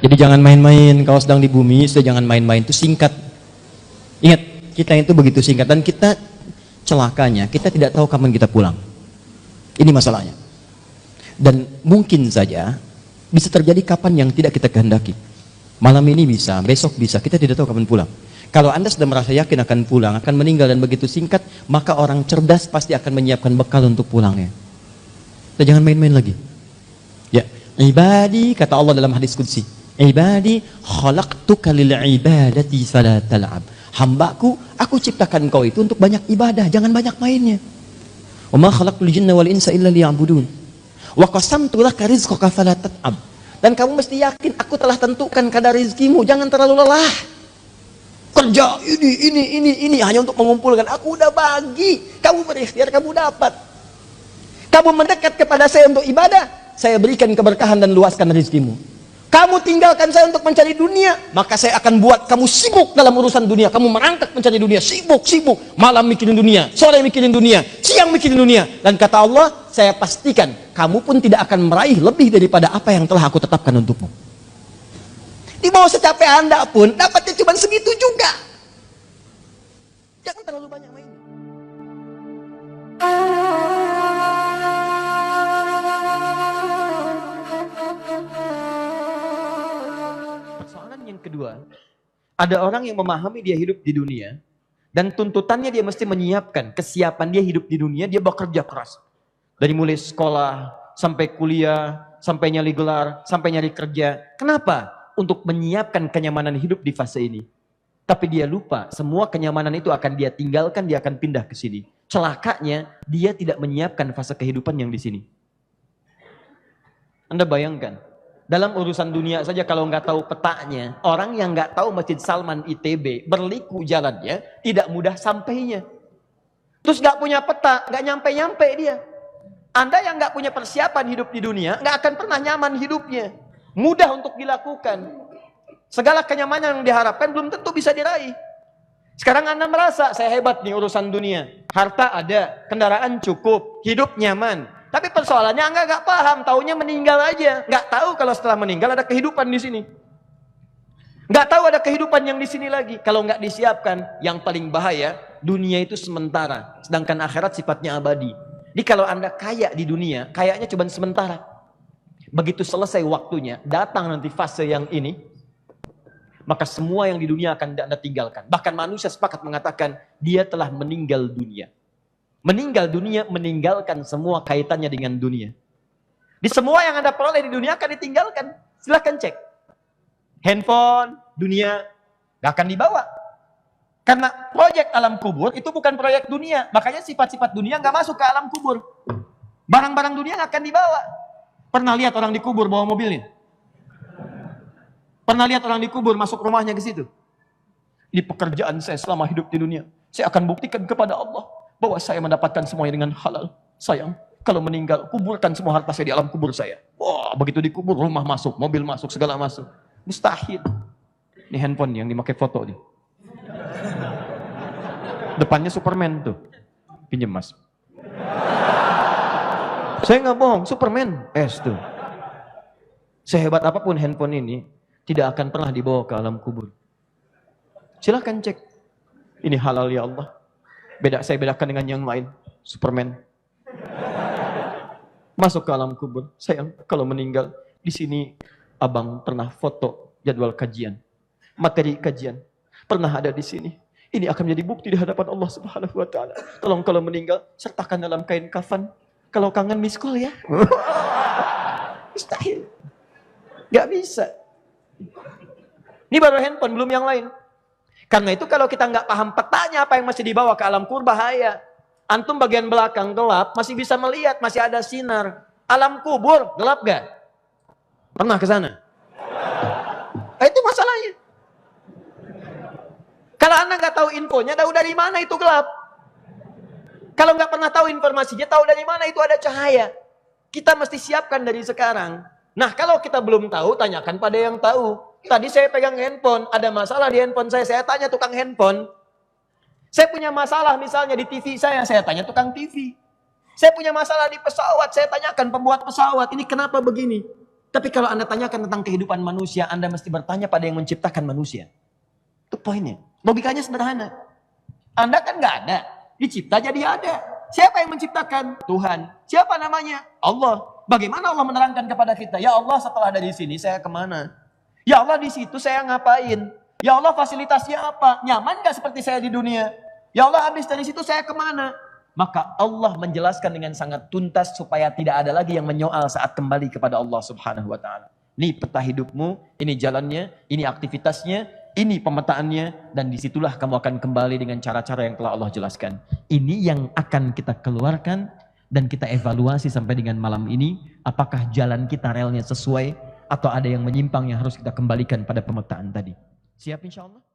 Jadi jangan main-main, kalau sedang di bumi, sudah jangan main-main, itu singkat. Ingat, kita itu begitu singkat, dan kita celakanya, kita tidak tahu kapan kita pulang. Ini masalahnya. Dan mungkin saja, bisa terjadi kapan yang tidak kita kehendaki. Malam ini bisa, besok bisa, kita tidak tahu kapan pulang. Kalau Anda sudah merasa yakin akan pulang, akan meninggal dan begitu singkat, maka orang cerdas pasti akan menyiapkan bekal untuk pulangnya. Dan jangan main-main lagi. Ya, ibadi, kata Allah dalam hadis qudsi, ibadi khalaqtuka lil ibadati fala tal'ab. Hambaku, aku ciptakan kau itu untuk banyak ibadah, jangan banyak mainnya. Wa ma khalaqtul jinna wal insa illa liya'budun. Wa qasamtu laka rizqaka fala tat'ab. Dan kamu mesti yakin aku telah tentukan kadar rizkimu, jangan terlalu lelah. Kerja ini hanya untuk mengumpulkan. Aku udah bagi, kamu berikhtiar, kamu dapat. Kamu mendekat kepada saya untuk ibadah, saya berikan keberkahan dan luaskan rizkimu. Kamu tinggalkan saya untuk mencari dunia, maka saya akan buat kamu sibuk dalam urusan dunia. Kamu merangkak mencari dunia, sibuk. Malam mikirin dunia, sore mikirin dunia, siang mikirin dunia. Dan kata Allah, saya pastikan kamu pun tidak akan meraih lebih daripada apa yang telah aku tetapkan untukmu. Di bawah secapek Anda pun dapatnya cuma segitu juga. Jangan terlalu banyak main. Persoalan yang kedua, ada orang yang memahami dia hidup di dunia dan tuntutannya dia mesti menyiapkan kesiapan dia hidup di dunia, dia bekerja keras. Dari mulai sekolah, sampai kuliah, sampai nyari gelar, sampai nyari kerja. Kenapa? Untuk menyiapkan kenyamanan hidup di fase ini. Tapi dia lupa, semua kenyamanan itu akan dia tinggalkan, dia akan pindah ke sini. Celakanya, dia tidak menyiapkan fase kehidupan yang di sini. Anda bayangkan, dalam urusan dunia saja kalau nggak tahu petanya, orang yang nggak tahu Masjid Salman ITB, berliku jalannya, tidak mudah sampainya. Terus nggak punya peta, nggak nyampe-nyampe dia. Anda yang nggak punya persiapan hidup di dunia, nggak akan pernah nyaman hidupnya. Mudah untuk dilakukan. Segala kenyamanan yang diharapkan belum tentu bisa diraih. Sekarang Anda merasa, saya hebat nih urusan dunia. Harta ada, kendaraan cukup, hidup nyaman. Tapi persoalannya Anda nggak paham, taunya meninggal aja. Nggak tahu kalau setelah meninggal ada kehidupan di sini. Nggak tahu ada kehidupan yang di sini lagi. Kalau nggak disiapkan, yang paling bahaya, dunia itu sementara. Sedangkan akhirat sifatnya abadi. Jadi kalau Anda kaya di dunia, kayaknya cuma sementara. Begitu selesai waktunya, datang nanti fase yang ini, maka semua yang di dunia akan Anda tinggalkan. Bahkan manusia sepakat mengatakan, dia telah meninggal dunia. Meninggal dunia, meninggalkan semua kaitannya dengan dunia. Di semua yang Anda peroleh di dunia akan ditinggalkan. Silahkan cek. Handphone, dunia, gak akan dibawa. Karena proyek alam kubur itu bukan proyek dunia. Makanya sifat-sifat dunia gak masuk ke alam kubur. Barang-barang dunia gak akan dibawa. Pernah lihat orang dikubur bawa mobilnya? Pernah lihat orang dikubur masuk rumahnya ke situ? Ini pekerjaan saya selama hidup di dunia. Saya akan buktikan kepada Allah bahwa saya mendapatkan semuanya dengan halal. Sayang, kalau meninggal, kuburkan semua harta saya di alam kubur saya. Wah, begitu dikubur, rumah masuk, mobil masuk, segala masuk. Mustahil. Ini handphone yang dipakai foto nih. Depannya Superman tuh. Pinjem mas. Saya nggak bohong, Superman. Tuh. Sehebat apapun handphone ini, tidak akan pernah dibawa ke alam kubur. Silahkan cek. Ini halal ya Allah. Saya bedakan dengan yang lain. Superman. Masuk ke alam kubur. Sayang, kalau meninggal, di sini abang pernah foto jadwal kajian. Materi kajian. Pernah ada di sini. Ini akan menjadi bukti di hadapan Allah Subhanahu wa Ta'ala. Tolong kalau meninggal, sertakan dalam kain kafan. Kalau kangen miss call ya. Mustahil. Gak bisa. Ini baru handphone, belum yang lain. Karena itu kalau kita nggak paham petanya apa yang masih dibawa ke alam kubur, bahaya. Antum bagian belakang gelap, masih bisa melihat, masih ada sinar. Alam kubur, gelap gak? Pernah ke sana? Itu masalahnya. Kalau Anda nggak tahu infonya, tahu dari mana itu gelap? Kalau nggak pernah tahu informasinya, tahu dari mana itu ada cahaya. Kita mesti siapkan dari sekarang. Nah, kalau kita belum tahu, tanyakan pada yang tahu. Tadi saya pegang handphone, ada masalah di handphone saya tanya tukang handphone. Saya punya masalah misalnya di TV saya tanya tukang TV. Saya punya masalah di pesawat, saya tanyakan pembuat pesawat, ini kenapa begini? Tapi kalau Anda tanyakan tentang kehidupan manusia, Anda mesti bertanya pada yang menciptakan manusia. Itu poinnya. Logikanya sederhana. Anda kan nggak ada. Dicipta jadi ada. Siapa yang menciptakan? Tuhan. Siapa namanya? Allah. Bagaimana Allah menerangkan kepada kita? Ya Allah, setelah dari sini saya kemana? Ya Allah, di situ saya ngapain? Ya Allah, fasilitasnya apa? Nyaman gak seperti saya di dunia? Ya Allah, habis dari situ saya kemana? Maka Allah menjelaskan dengan sangat tuntas supaya tidak ada lagi yang menyoal saat kembali kepada Allah Subhanahu wa taala. Ini peta hidupmu, ini jalannya, ini aktivitasnya, ini pemetaannya, dan disitulah kamu akan kembali dengan cara-cara yang telah Allah jelaskan. Ini yang akan kita keluarkan dan kita evaluasi sampai dengan malam ini, apakah jalan kita relnya sesuai atau ada yang menyimpang yang harus kita kembalikan pada pemetaan tadi. Siap insya Allah?